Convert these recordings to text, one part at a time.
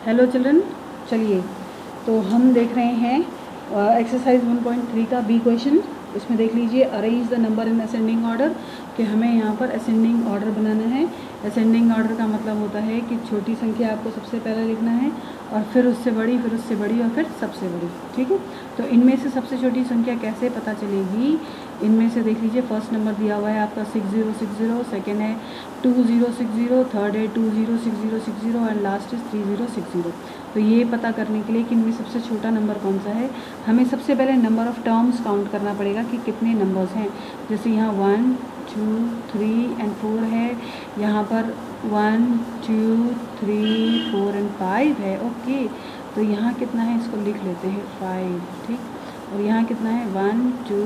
Hello children, चलिए तो हम देख रहे हैं एक्सरसाइज 1.3 का बी क्वेश्चन। इसमें देख लीजिए, arrange the number in ascending order, कि हमें यहाँ पर असेंडिंग ऑर्डर बनाना है। असेंडिंग ऑर्डर का मतलब होता है कि छोटी संख्या आपको सबसे पहले लिखना है और फिर उससे बड़ी, फिर उससे बड़ी और फिर सबसे बड़ी। ठीक है, तो इनमें से सबसे छोटी संख्या कैसे पता चलेगी? इनमें से देख लीजिए, फर्स्ट नंबर दिया हुआ है आपका 6060, सेकेंड है 2060, थर्ड है 206060 एंड लास्ट इज 3060। तो ये पता करने के लिए कि इनमें सबसे छोटा नंबर कौन सा है, हमें सबसे पहले नंबर ऑफ़ टर्म्स काउंट करना पड़ेगा कि कितने नंबर्स हैं। जैसे यहाँ 1 2 3 एंड 4 है, यहाँ पर 1 2 3 4 एंड 5 है। ओके, तो यहाँ कितना है इसको लिख लेते हैं 5। ठीक, और यहाँ कितना है 1 2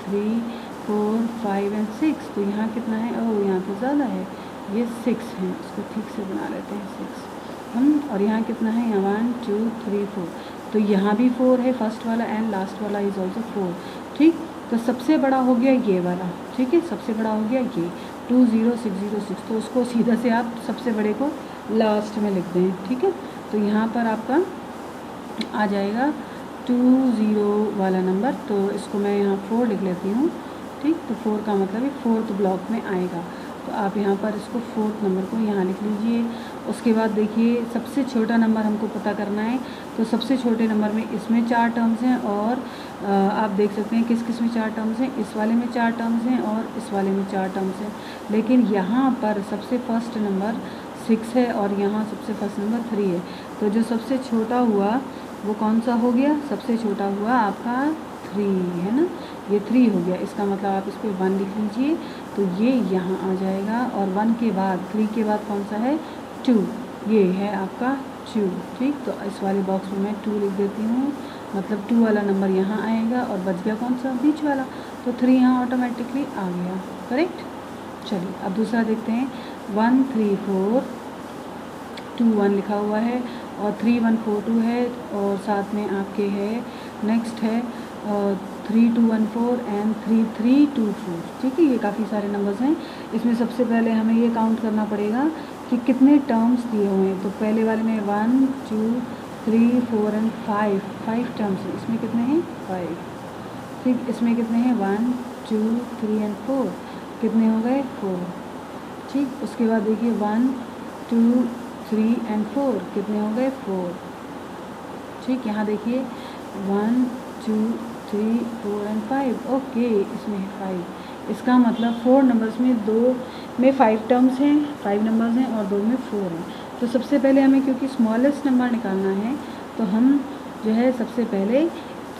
3 4 5 एंड 6। तो यहाँ कितना है? ओह, यहाँ तो ज़्यादा है, ये 6 है। इसको ठीक से बना लेते हैं 6 हम। और यहाँ कितना है? यहाँ 1 2 3 4। तो यहाँ भी 4 है, फर्स्ट वाला एंड लास्ट वाला इज ऑल्सो 4। ठीक, तो सबसे बड़ा हो गया ये वाला। ठीक है, सबसे बड़ा हो गया ये 20606। तो उसको सीधा से आप सबसे बड़े को लास्ट में लिख दें। ठीक है, तो यहाँ पर आपका आ जाएगा 20 वाला नंबर। तो इसको मैं यहाँ 4 लिख लेती हूँ। ठीक, तो 4 का मतलब है 4th ब्लॉक में आएगा। तो आप यहाँ पर इसको 4th नंबर को यहाँ लिख लीजिए। उसके बाद देखिए, सबसे छोटा नंबर हमको पता करना है। तो सबसे छोटे नंबर में इसमें 4 टर्म्स हैं और आप देख सकते हैं किस किस में 4 टर्म्स हैं। इस वाले में 4 टर्म्स हैं और इस वाले में 4 टर्म्स हैं। लेकिन यहाँ पर सबसे फर्स्ट नंबर 6 है और यहाँ सबसे फर्स्ट नंबर 3 है। तो जो सबसे छोटा हुआ वो कौन सा हो गया? सबसे छोटा हुआ आपका 3 है ना, ये 3 हो गया। इसका मतलब आप इस पर 1 लिख लीजिए, तो ये यहाँ आ जाएगा। और 1 के बाद 3 के बाद कौन सा है? 2, ये है आपका 2। ठीक, तो इस वाले बॉक्स में मैं 2 लिख देती हूँ, मतलब 2 वाला नंबर यहाँ आएगा और बच गया कौन सा? बीच वाला। तो 3 यहाँ ऑटोमेटिकली आ गया। करेक्ट। चलिए अब दूसरा देखते हैं। 1 3 4 2 1 लिखा हुआ है और 3 1 4 2 है और साथ में आपके है नेक्स्ट है 3 2 1 4 एंड 3 3 2 4। ठीक है, ये काफ़ी सारे नंबर्स हैं। इसमें सबसे पहले हमें ये काउंट करना पड़ेगा कि कितने टर्म्स दिए हुए हैं। तो पहले वाले में 1 2 3 4 एंड 5 टर्म्स हैं। इसमें कितने हैं? 5। ठीक, इसमें कितने हैं? 1 2 3 एंड 4। कितने हो गए? 4। ठीक, उसके बाद देखिए 1 2 3 एंड 4। कितने हो गए? 4। ठीक, यहाँ देखिए 1 2 3 4 एंड 5। ओके, इसमें है 5। इसका मतलब 4 नंबर्स में 2 में 5 टर्म्स हैं, 5 नंबर्स हैं और 2 में 4 हैं। तो सबसे पहले हमें, क्योंकि स्मॉलेस्ट नंबर निकालना है, तो हम जो है सबसे पहले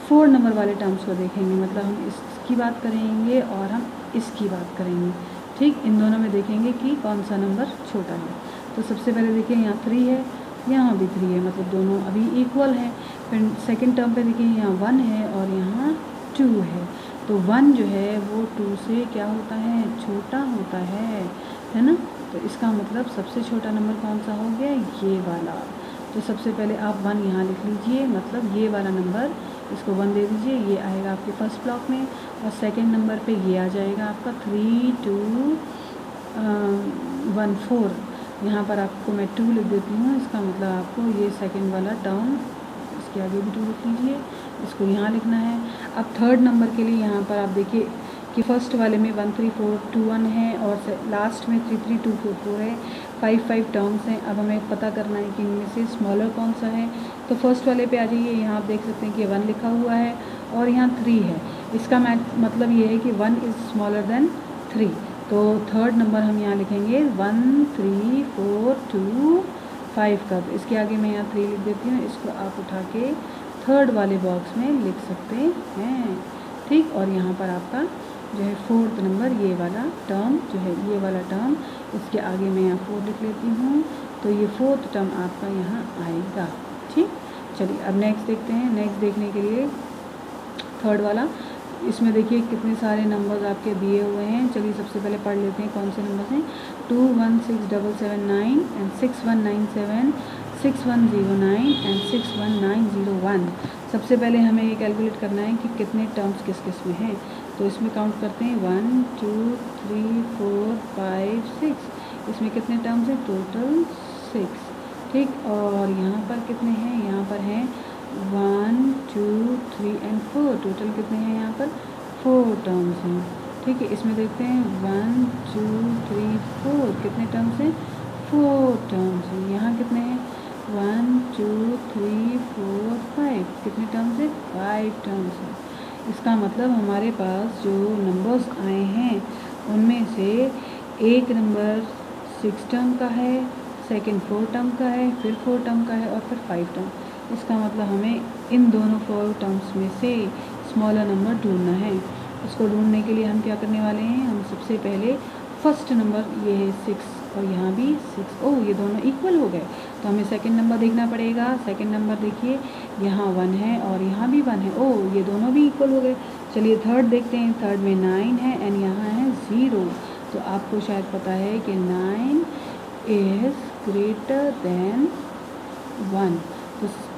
4 नंबर वाले टर्म्स को देखेंगे। मतलब हम इसकी बात करेंगे और हम इसकी बात करेंगे। ठीक, इन दोनों में देखेंगे कि कौन सा नंबर छोटा है। तो सबसे पहले देखिए, यहाँ 3 है, यहाँ भी 3 है, मतलब दोनों अभी इक्वल है। फिर सेकंड टर्म पे देखिए, यहाँ 1 है और यहाँ 2 है। तो 1 जो है वो 2 से क्या होता है? छोटा होता है ना। तो इसका मतलब सबसे छोटा नंबर कौन सा हो गया? ये वाला। तो सबसे पहले आप 1 यहाँ लिख लीजिए, मतलब ये वाला नंबर, इसको 1 दे दीजिए, ये आएगा आपके फर्स्ट ब्लॉक में। और सेकेंड नंबर पे ये आ जाएगा आपका 3 2 1 4। यहाँ पर आपको मैं 2 लिख देती हूँ। इसका मतलब आपको ये सेकंड वाला टर्म, इसके आगे भी 2 लिख लीजिए, इसको यहाँ लिखना है। अब थर्ड नंबर के लिए यहाँ पर आप देखिए कि फर्स्ट वाले में 1 3 4 2 1 है और लास्ट में 3 3 2 4 4 है। 5 टर्म्स हैं। अब हमें पता करना है कि इनमें से स्मॉलर कौन सा है। तो फर्स्ट वाले पे आ जाइए, यहाँ आप देख सकते हैं कि 1 लिखा हुआ है और यहाँ 3 है। इसका मतलब ये है कि 1 इज़ स्मॉलर देन 3। तो थर्ड नंबर हम यहाँ लिखेंगे 1 3 4 2 5 का। तो इसके आगे मैं यहाँ 3 लिख देती हूँ, इसको आप उठा के थर्ड वाले बॉक्स में लिख सकते हैं। ठीक, और यहाँ पर आपका जो है 4th नंबर, ये वाला टर्म जो है, ये वाला टर्म, इसके आगे मैं यहाँ 4 लिख लेती हूँ। तो ये 4th टर्म आपका यहाँ आएगा। ठीक, चलिए अब नेक्स्ट देखते हैं। नेक्स्ट देखने के लिए थर्ड वाला, इसमें देखिए कितने सारे नंबर्स आपके दिए हुए हैं। चलिए सबसे पहले पढ़ लेते हैं कौन से नंबर्स हैं। 2 1 6 7 7 9 एंड 6 1 9 7 6 1 0 9 एंड 6 1 9 0 1। सबसे पहले हमें ये कैलकुलेट करना है कि कितने टर्म्स किस किस में हैं। तो इसमें काउंट करते हैं 1 2 3 4 5 6। इसमें कितने टर्म्स हैं? टोटल 6। ठीक। और यहाँ पर कितने हैं, यहाँ पर हैं 1 2 3 एंड 4, टोटल कितने हैं यहाँ पर 4 टर्म्स हैं। ठीक है, इसमें देखते हैं 1 2 3 4 कितने टर्म्स हैं 4 टर्म्स हैं। यहाँ कितने हैं 1 2 3 4 5 कितने टर्म्स हैं 5 टर्म्स हैं। इसका मतलब हमारे पास जो नंबर्स आए हैं उनमें से एक नंबर 6 टर्म का है, सेकंड 4 टर्म का है, फिर 4 टर्म का है और फिर 5 टर्म। इसका मतलब हमें इन दोनों 4 टर्म्स में से स्मॉलर नंबर ढूंढना है। इसको ढूंढने के लिए हम क्या करने वाले हैं, हम सबसे पहले फर्स्ट नंबर ये है 6 और यहाँ भी 6, ओह ये दोनों इक्वल हो गए, तो हमें सेकंड नंबर देखना पड़ेगा। सेकंड नंबर देखिए यहाँ 1 है और यहाँ भी 1 है, ओह ये दोनों भी इक्वल हो गए। चलिए थर्ड देखते हैं, थर्ड में 9 है एंड यहाँ है 0। तो आपको शायद पता है कि 9 इज़ ग्रेटर देन 1।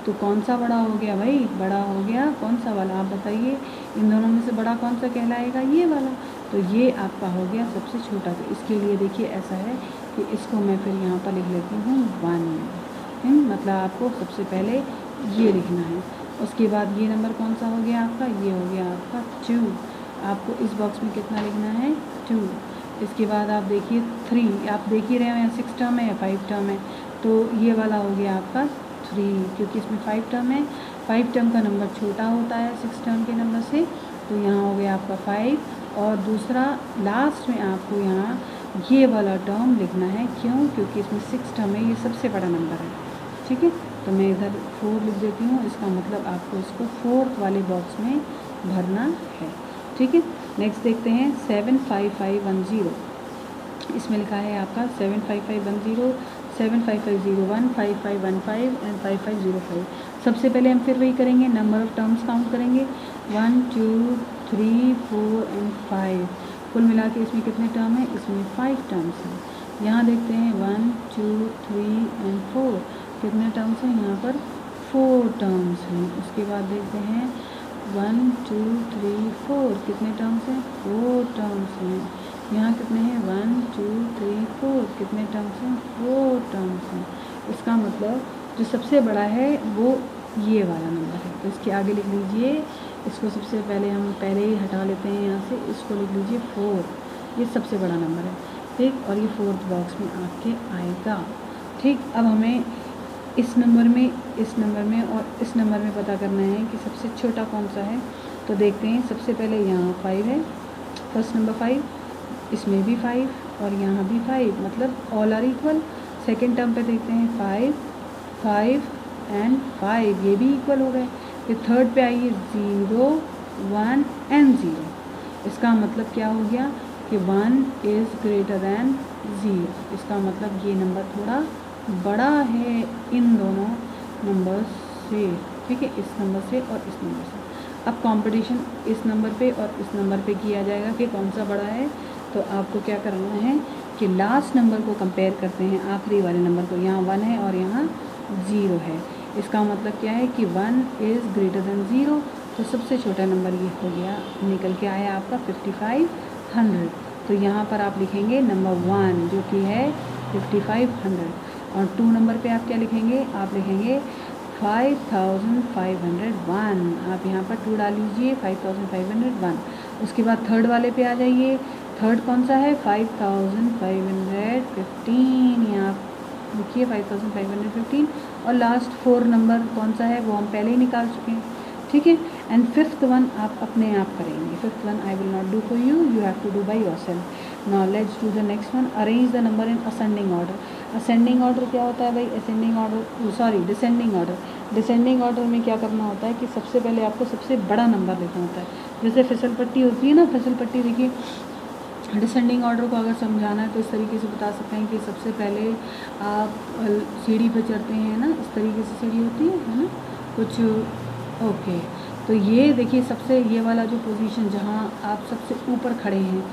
तो कौन सा बड़ा हो गया भाई, बड़ा हो गया कौन सा वाला, आप बताइए इन दोनों में से बड़ा कौन सा कहलाएगा, ये वाला। तो ये आपका हो गया सबसे छोटा। तो इसके लिए देखिए ऐसा है कि इसको मैं फिर यहाँ पर लिख लेती हूँ 1, मतलब आपको सबसे पहले ये लिखना है। उसके बाद ये नंबर कौन सा हो गया आपका, ये हो गया आपका 2। आपको इस बॉक्स में कितना लिखना है 2। इसके बाद आप देखिए 3, आप देख ही रहे हो यहाँ 6 टर्म है या 5 टर्म है, तो ये वाला हो गया आपका 3, क्योंकि इसमें 5 टर्म है। 5 टर्म का नंबर छोटा होता है 6 टर्म के नंबर से, तो यहाँ हो गया आपका 5। और दूसरा लास्ट में आपको यहाँ ये वाला टर्म लिखना है, क्यों, क्योंकि इसमें 6 टर्म है, ये सबसे बड़ा नंबर है। ठीक है, तो मैं इधर 4 लिख देती हूँ, इसका मतलब आपको इसको 4th वाले बॉक्स में भरना है। ठीक है, नेक्स्ट देखते हैं 75510। इसमें लिखा है आपका 75510, 75501, 5515 एंड 5505। सबसे पहले हम फिर वही करेंगे, नंबर ऑफ टर्म्स काउंट करेंगे 1 2 3 4 एंड 5। कुल मिला के इसमें कितने टर्म है, इसमें 5 टर्म्स हैं। यहाँ देखते हैं 1 2 3 एंड 4 कितने टर्म्स हैं, यहाँ पर 4 टर्म्स हैं। उसके बाद देखते हैं 1 2 3 4 कितने टर्म्स हैं, 4 टर्म्स हैं। यहाँ कितने हैं 1 2 3 4 कितने टर्म्स हैं, 4 टर्म्स हैं। इसका मतलब जो सबसे बड़ा है वो ये वाला नंबर है, तो इसके आगे लिख लीजिए, इसको सबसे पहले हम पहले ही हटा लेते हैं यहाँ से, इसको लिख लीजिए 4, ये सबसे बड़ा नंबर है। ठीक, और ये 4th बॉक्स में आपके आएगा। ठीक, अब हमें इस नंबर में और इस नंबर में पता करना है कि सबसे छोटा कौन सा है। तो देखते हैं, सबसे पहले यहाँ 5 है, फर्स्ट नंबर 5, इसमें भी 5 और यहाँ भी 5, मतलब all are equal. Second term पे देखते हैं 5 5 एंड 5, ये भी इक्वल हो गए। फिर थर्ड पे आइए 0 1 एंड 0। इसका मतलब क्या हो गया कि 1 इज़ ग्रेटर दैन 0। इसका मतलब ये नंबर थोड़ा बड़ा है इन दोनों नंबर से। ठीक है, इस नंबर से और इस नंबर से। अब कंपटीशन इस नंबर पे और इस नंबर पे किया जाएगा कि कौन सा बड़ा है। तो आपको क्या करना है कि लास्ट नंबर को कंपेयर करते हैं आखिरी वाले नंबर को। यहाँ 1 है और यहाँ 0 है। इसका मतलब क्या है कि 1 इज़ ग्रेटर दैन 0। तो सबसे छोटा नंबर ये हो गया, निकल के आया आपका 5500। तो यहाँ पर आप लिखेंगे नंबर 1 जो कि है 5500। और 2 नंबर पे आप क्या लिखेंगे, आप लिखेंगे 5501। आप यहाँ पर 2 डाल लीजिए, 5501। उसके बाद थर्ड वाले पे आ जाइए। थर्ड कौन सा है 5515, यहाँ लिखिए 5515। और लास्ट 4 नंबर कौन सा है वो हम पहले ही निकाल चुके हैं। ठीक है, एंड 5th वन आप अपने आप करेंगे। 5th one I will not do for you, you have to do by yourself. Now let's do the next one, arrange the number in ascending order. Ascending order क्या होता है भाई, ascending order sorry descending order. Descending order में क्या करना होता है कि सबसे पहले आपको सबसे बड़ा नंबर लिखना होता है। जैसे फिसल पट्टी होती है ना, फिसल पट्टी देखिए, डिसेंडिंग ऑर्डर को अगर समझाना है तो इस तरीके से बता सकते हैं कि सबसे पहले आप सीढ़ी पर चढ़ते हैं ना, इस तरीके से सीढ़ी होती है ना कुछ। ओके, तो ये देखिए सबसे ये वाला जो पोजीशन जहाँ आप सबसे ऊपर खड़े हैं,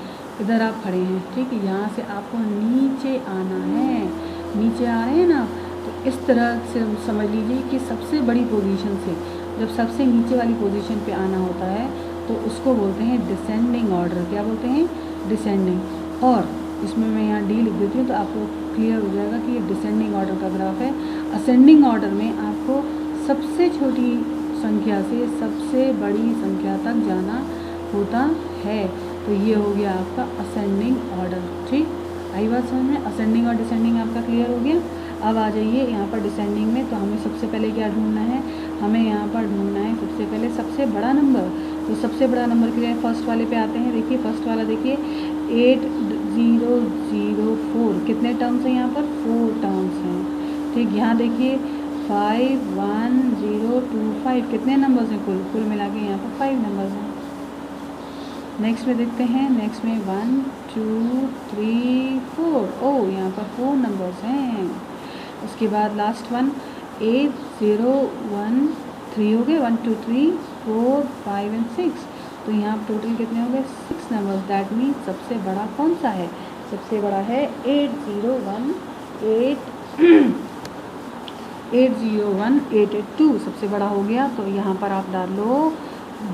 इधर आप खड़े हैं। ठीक है, यहाँ से आपको नीचे आना है, नीचे आ रहे हैं ना, तो इस तरह से समझ लीजिए कि सबसे बड़ी पोजीशन से जब सबसे नीचे वाली पोजीशन पे आना होता है तो उसको बोलते हैं डिसेंडिंग ऑर्डर। क्या बोलते हैं, डिसेंडिंग। और इसमें मैं यहाँ डी लिख देती हूँ तो आपको क्लियर हो जाएगा कि ये डिसेंडिंग ऑर्डर का ग्राफ है। असेंडिंग ऑर्डर में आपको सबसे छोटी संख्या से सबसे बड़ी संख्या तक जाना होता है। तो ये हो गया आपका असेंडिंग ऑर्डर। ठीक, आई बात समझ में? असेंडिंग और डिसेंडिंग आपका क्लियर हो गया। अब आ जाइए यहाँ पर डिसेंडिंग में। तो हमें सबसे पहले क्या ढूंढना है? हमें यहाँ पर ढूंढना है सबसे पहले सबसे बड़ा नंबर। तो सबसे बड़ा नंबर के लिए फर्स्ट वाले पे आते हैं। देखिए फर्स्ट वाला देखिए 8004। कितने टर्म्स हैं यहाँ पर? 4 टर्म्स हैं। ठीक, यहाँ देखिए 51025। कितने नंबर्स हैं? कुल मिला के यहाँ पर 5 नंबर्स हैं। नेक्स्ट में देखते हैं, नेक्स्ट में 1 2 3 4। ओह, यहाँ पर 4 नंबर्स हैं। उसके बाद लास्ट वन 8013 हो गए। 1 2 3 4 5 एंड 6। तो यहाँ टोटल कितने हो गए? 6 नंबर्स। दैट मीन्स सबसे बड़ा कौन सा है? सबसे बड़ा है 801882। सबसे बड़ा हो गया। तो यहाँ पर आप डाल लो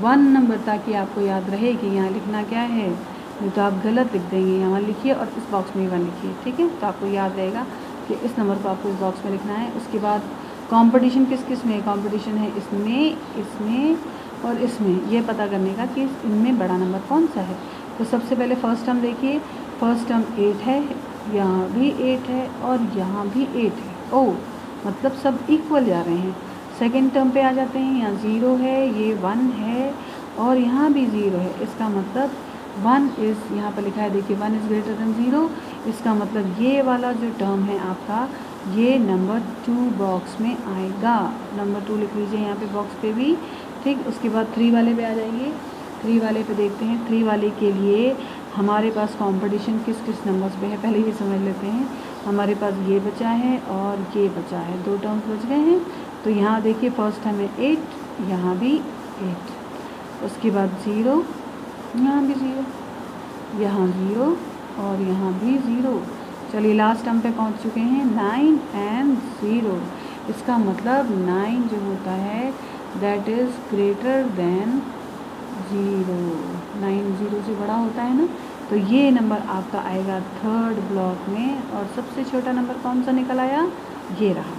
1 नंबर, ताकि आपको याद रहे कि यहाँ लिखना क्या है। नहीं तो आप गलत लिख देंगे। यहाँ लिखिए और इस बॉक्स में 1 लिखिए। ठीक है, तो आपको याद रहेगा कि इस नंबर को आपको इस बॉक्स में लिखना है। उसके बाद कंपटीशन किस किस में? कंपटीशन है इसमें, इसमें और इसमें। ये पता करने का कि इनमें बड़ा नंबर कौन सा है। तो सबसे पहले फर्स्ट टर्म देखिए। फर्स्ट टर्म 8 है, यहाँ भी 8 है और यहाँ भी 8 है। ओह, मतलब सब इक्वल जा रहे हैं। सेकेंड टर्म पे आ जाते हैं। यहाँ 0 है, ये 1 है और यहाँ भी 0 है। इसका मतलब 1 इज़, यहाँ पर लिखा है देखिए 1 इज़ ग्रेटर देन 0। इसका मतलब ये वाला जो टर्म है आपका, ये नंबर 2 बॉक्स में आएगा। नंबर 2 लिख लीजिए यहाँ पे बॉक्स पे भी। ठीक, उसके बाद 3 वाले पे आ जाइए। 3 वाले पे देखते हैं। 3 वाले के लिए हमारे पास कंपटीशन किस किस नंबर्स पे है, पहले ये समझ लेते हैं। हमारे पास ये बचा है और ये बचा है, 2 टर्म्स बच गए हैं। तो यहाँ देखिए फर्स्ट टर्म है 8, यहाँ भी 8। उसके बाद 0, यहाँ भी 0, यहाँ 0 और यहाँ भी 0। चलिए लास्ट टर्म पे पहुँच चुके हैं 9 एंड 0। इसका मतलब 9 जो होता है दैट इज़ ग्रेटर देन 0। 9 0 से बड़ा होता है ना। तो ये नंबर आपका आएगा थर्ड ब्लॉक में। और सबसे छोटा नंबर कौन सा निकल आया? ये रहा।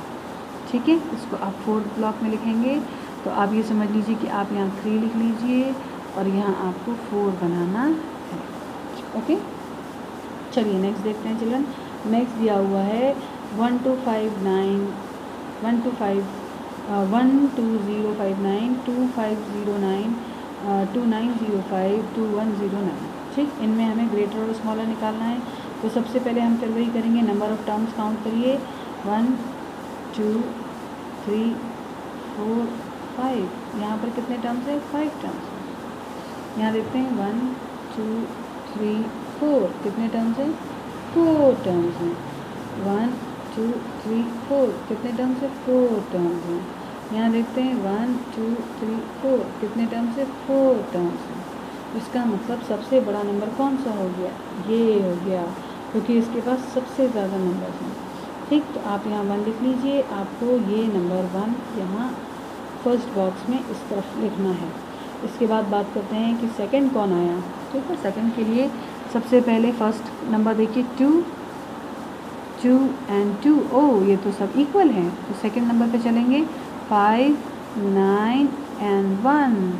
ठीक है, इसको आप फोर्थ ब्लॉक में लिखेंगे। तो आप ये समझ लीजिए कि आप यहाँ 3 लिख लीजिए और यहाँ आपको 4 बनाना है। ओके, चलिए नेक्स्ट देखते हैं चिल्ड्रन। नेक्स्ट दिया हुआ है 1259 12059 2509 2905 2109। ठीक, इनमें हमें ग्रेटर और स्मॉलर निकालना है। तो सबसे पहले हम फिर वही करेंगे, नंबर ऑफ टर्म्स काउंट करिए। 1 2 3 4 5। यहाँ पर कितने टर्म्स है? 5 टर्म्स है। यहाँ देखते हैं 1 2 3 4। कितने टर्म्स है? 4 टर्म्स हैं। 1 2 3 4। कितने टर्म्स है? 4 टर्म्स हैं। यहाँ देखते हैं 1 2 3 4। कितने टर्म्स है? 4 टर्म्स हैं। इसका मतलब सबसे बड़ा नंबर कौन सा हो गया? ये हो गया, क्योंकि इसके पास सबसे ज़्यादा नंबर हैं। ठीक, तो आप यहाँ 1 लिख लीजिए। आपको ये नंबर 1 यहाँ फर्स्ट बॉक्स में इस तरफ लिखना है। इसके बाद बात करते हैं कि सेकंड कौन आया। ठीक है, सेकंड के लिए सबसे पहले फर्स्ट नंबर देखिए 2 एंड 2। ओह, ये तो सब इक्वल हैं। तो सेकंड नंबर पे चलेंगे 5 9 एंड 1।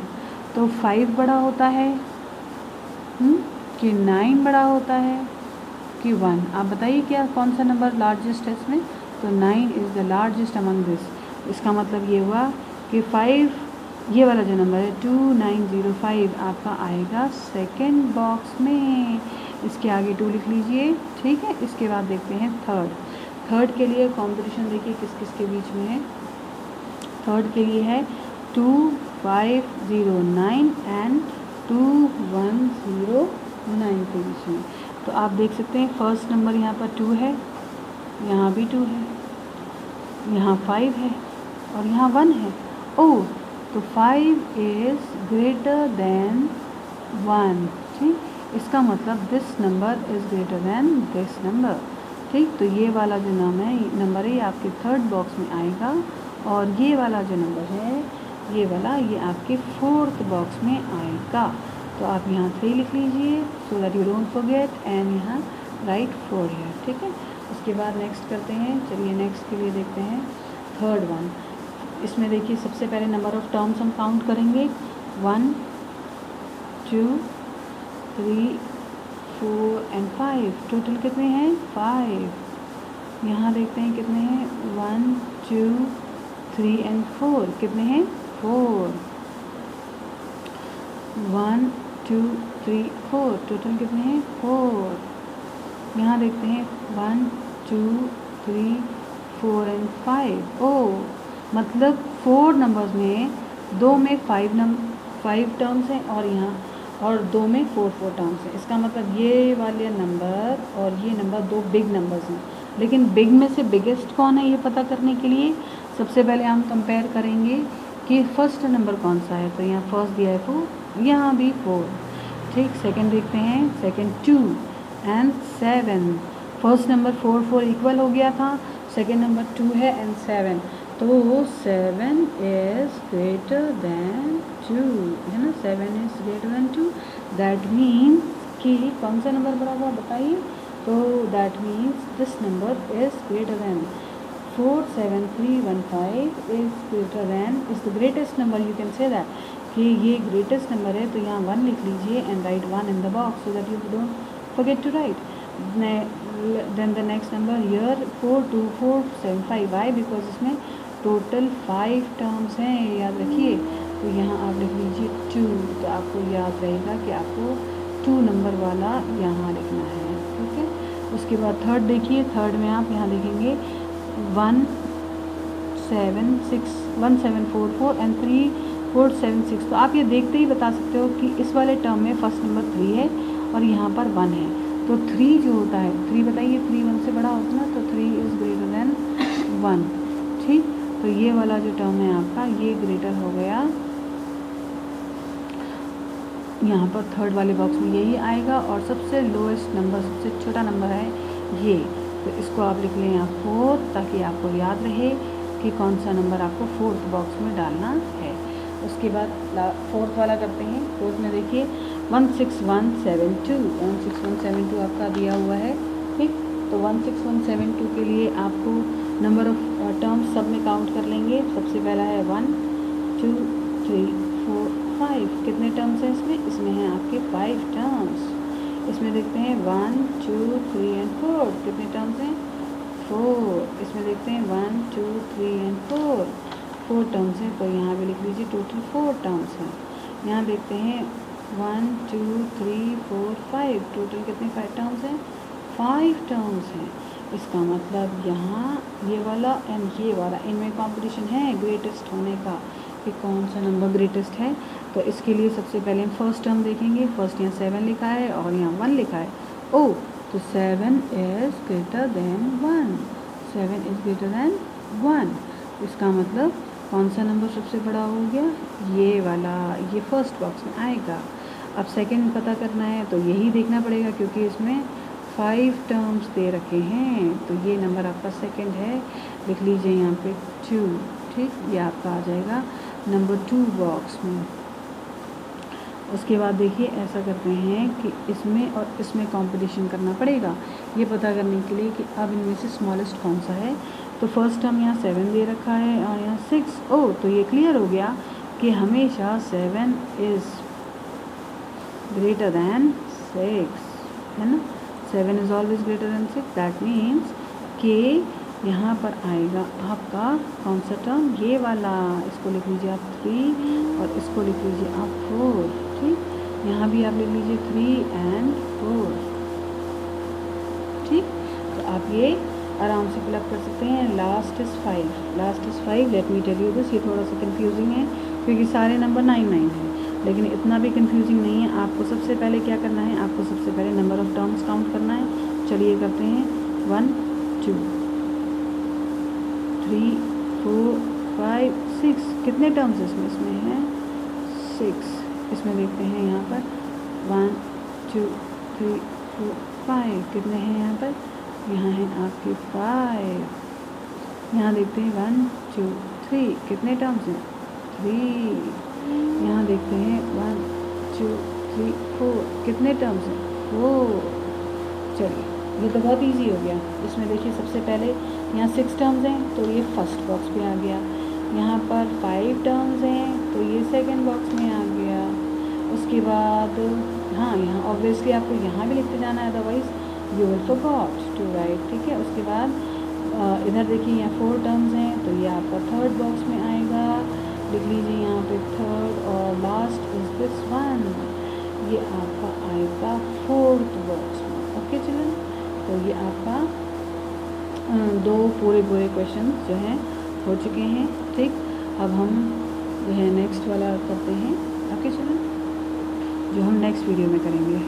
तो 5 बड़ा होता है कि 9 बड़ा होता है कि 1? आप बताइए क्या कौन सा नंबर लार्जेस्ट है इसमें? तो 9 is the largest among this. इसका मतलब ये हुआ कि 5, ये वाला जो नंबर है 2905 आपका आएगा सेकंड बॉक्स में। इसके आगे 2 लिख लीजिए। ठीक है, इसके बाद देखते हैं थर्ड के लिए कंपटीशन देखिए किस किस के बीच में है। थर्ड के लिए है 2509 एंड 2109 के बीच में। तो आप देख सकते हैं फर्स्ट नंबर यहाँ पर 2 है, यहाँ भी 2 है, यहाँ 5 है और यहाँ 1 है। ओह, तो 5 इज़ ग्रेटर देन 1। ठीक, इसका मतलब this number is greater than this number. ठीक, तो ये वाला जो नंबर है ये आपके थर्ड बॉक्स में आएगा और ये वाला जो नंबर है ये वाला ये आपके फोर्थ बॉक्स में आएगा। तो आप यहाँ 3 लिख लीजिए so that you don't forget and यहाँ राइट 4 है। ठीक है, उसके बाद नेक्स्ट करते हैं। चलिए नेक्स्ट के लिए देखते हैं थर्ड वन। इसमें देखिए सबसे पहले नंबर ऑफ़ टर्म्स हम काउंट करेंगे 1 2 3 4 एंड 5। टोटल कितने हैं 5। यहाँ देखते हैं कितने हैं 1 2 3 एंड 4। कितने हैं 4। 1 2 3 4। टोटल कितने हैं 4। यहाँ देखते हैं 1 2 3 4 एंड 5। ओ मतलब 4 नंबर्स में 2 में 5 टर्म्स हैं और यहाँ और 2 में 4 टर्म्स हैं। इसका मतलब ये वाले नंबर और ये नंबर 2 बिग नंबर्स हैं। लेकिन बिग में से बिगेस्ट कौन है ये पता करने के लिए सबसे पहले हम कंपेयर करेंगे कि फर्स्ट नंबर कौन सा है। तो यहाँ फर्स्ट दिया है 4, यहाँ भी 4। ठीक, सेकंड देखते हैं, second 2 and 7। First number 4 4 equal हो गया था, सेकंड नंबर 2 है एंड 7। तो 7 इज़ ग्रेटर दैन 2 है ना। 7 is greater than 2। That means कि कौन सा नंबर बड़ा हुआ बताइए। तो that means this number is greater than 47315 is greater than is the greatest number. You can say that कि ये ग्रेटेस्ट नंबर है। तो यहाँ 1 लिख लीजिए and right 1 in the box so that you don't forget to write. Then the next number here 42475. Why? Because इसमें total 5 terms हैं, याद रखिए। तो यहाँ आप लिख लीजिए 2। तो आपको याद रहेगा कि आपको 2 नंबर वाला यहाँ लिखना है। ठीक है। उसके बाद थर्ड देखिए, थर्ड में आप यहाँ लिखेंगे 1744 एंड 3476। तो आप ये देखते ही बता सकते हो कि इस वाले टर्म में फर्स्ट नंबर 3 है और यहाँ पर 1 है। तो 3 जो होता है 3 बताइए 3 1 से बड़ा होता है ना। तो 3 इज़ ग्रेटर दैन 1। ठीक, तो ये वाला जो टर्म है आपका ये ग्रेटर हो गया। यहाँ पर थर्ड वाले बॉक्स में यही आएगा और सबसे लोएस्ट नंबर सबसे छोटा नंबर है ये। तो इसको आप लिख लें यहाँ 4 ताकि आपको याद रहे कि कौन सा नंबर आपको फोर्थ बॉक्स में डालना है। उसके बाद फोर्थ वाला करते हैं। फोर्थ में देखिए 16172 16172 आपका दिया हुआ है। ठीक, तो 16172 के लिए आपको नंबर ऑफ टर्म्स सब में काउंट कर लेंगे। सबसे पहला है 1 2 3 4 5। कितने टर्म्स हैं इसमें? इसमें हैं आपके 5 टर्म्स। इसमें देखते हैं 1 2 3 एंड 4। कितने टर्म्स हैं? 4। इसमें देखते हैं 1 2 3 एंड 4 टर्म्स हैं। तो यहाँ भी लिख लीजिए टोटल 4 टर्म्स हैं। यहाँ देखते हैं 1 2 3 4 5। टोटल कितने 5 टर्म्स हैं? 5 टर्म्स हैं। इसका मतलब यहाँ ये वाला एंड ये वाला इनमें कंपटीशन है ग्रेटेस्ट होने का कि कौन सा नंबर ग्रेटेस्ट है। तो इसके लिए सबसे पहले हम फर्स्ट टर्म देखेंगे। फर्स्ट यहाँ 7 लिखा है और यहाँ 1 लिखा है। ओ तो 7 is greater than 1। 7 is greater than 1। इसका मतलब कौन सा नंबर सबसे बड़ा हो गया? ये वाला, ये फर्स्ट बॉक्स में आएगा। अब सेकंड पता करना है तो यही देखना पड़ेगा क्योंकि इसमें 5 टर्म्स दे रखे हैं। तो ये नंबर आपका सेकंड है। लिख लीजिए यहाँ पे 2। ठीक, ये आपका आ जाएगा नंबर 2 बॉक्स में। उसके बाद देखिए ऐसा करते हैं कि इसमें और इसमें कंपटीशन करना पड़ेगा ये पता करने के लिए कि अब इनमें से स्मॉलेस्ट कौन सा है। तो फर्स्ट टर्म यहाँ 7 दे रखा है और यहाँ 6। ओ तो ये क्लियर हो गया कि हमेशा 7 इज़ ग्रेटर दैन 6 है ना। 7 is always greater than 6। That means कि यहाँ पर आएगा आपका कौन सा टर्म? ये वाला। इसको लिख लीजिए आप 3 और इसको लिख लीजिए आप 4। ठीक, यहाँ भी आप लिख लीजिए 3 एंड 4। ठीक, तो आप ये आराम से फिलअप कर सकते हैं। Last is 5। Last is 5। Let me tell you this, ये थोड़ा सा कंफ्यूजिंग है क्योंकि सारे नंबर 9 9 हैं, लेकिन इतना भी कंफ्यूजिंग नहीं है। आपको सबसे पहले क्या करना है? आपको सबसे पहले नंबर ऑफ़ टर्म्स काउंट करना है। चलिए करते हैं 1 2 3 4 5 6। कितने टर्म्स इसमें? इसमें हैं 6। इसमें देखते हैं यहाँ पर 1 2 3 4 5। कितने हैं यहाँ पर? यहाँ हैं आपके 5। यहाँ देखते हैं 1 2 3। कितने टर्म्स हैं? 3। यहाँ देखते हैं 1 2 3 4। कितने टर्म्स हैं? 4। चलिए ये तो बहुत इजी हो गया। इसमें देखिए सबसे पहले यहाँ 6 टर्म्स हैं तो ये फर्स्ट बॉक्स में आ गया, यहाँ पर 5 टर्म्स हैं तो ये सेकंड बॉक्स में आ गया। उसके बाद हाँ यहाँ ऑब्वियसली आपको यहाँ भी लिखते जाना है, otherwise you will forgot to write, ठीक है। उसके बाद इधर देखिए यहाँ 4 टर्म्स हैं तो ये आपका थर्ड बॉक्स में आएगा, लिख लीजिए यहाँ पे थर्ड, और लास्ट इज दिस वन, ये आपका आएगा फोर्थ बॉक्स में। ओके चिल्ड्रन, तो ये आपका 2 पूरे क्वेश्चन जो हैं हो चुके हैं, ठीक। अब हम जो है नेक्स्ट वाला करते हैं, ओके चिल्ड्रन, जो हम नेक्स्ट वीडियो में करेंगे।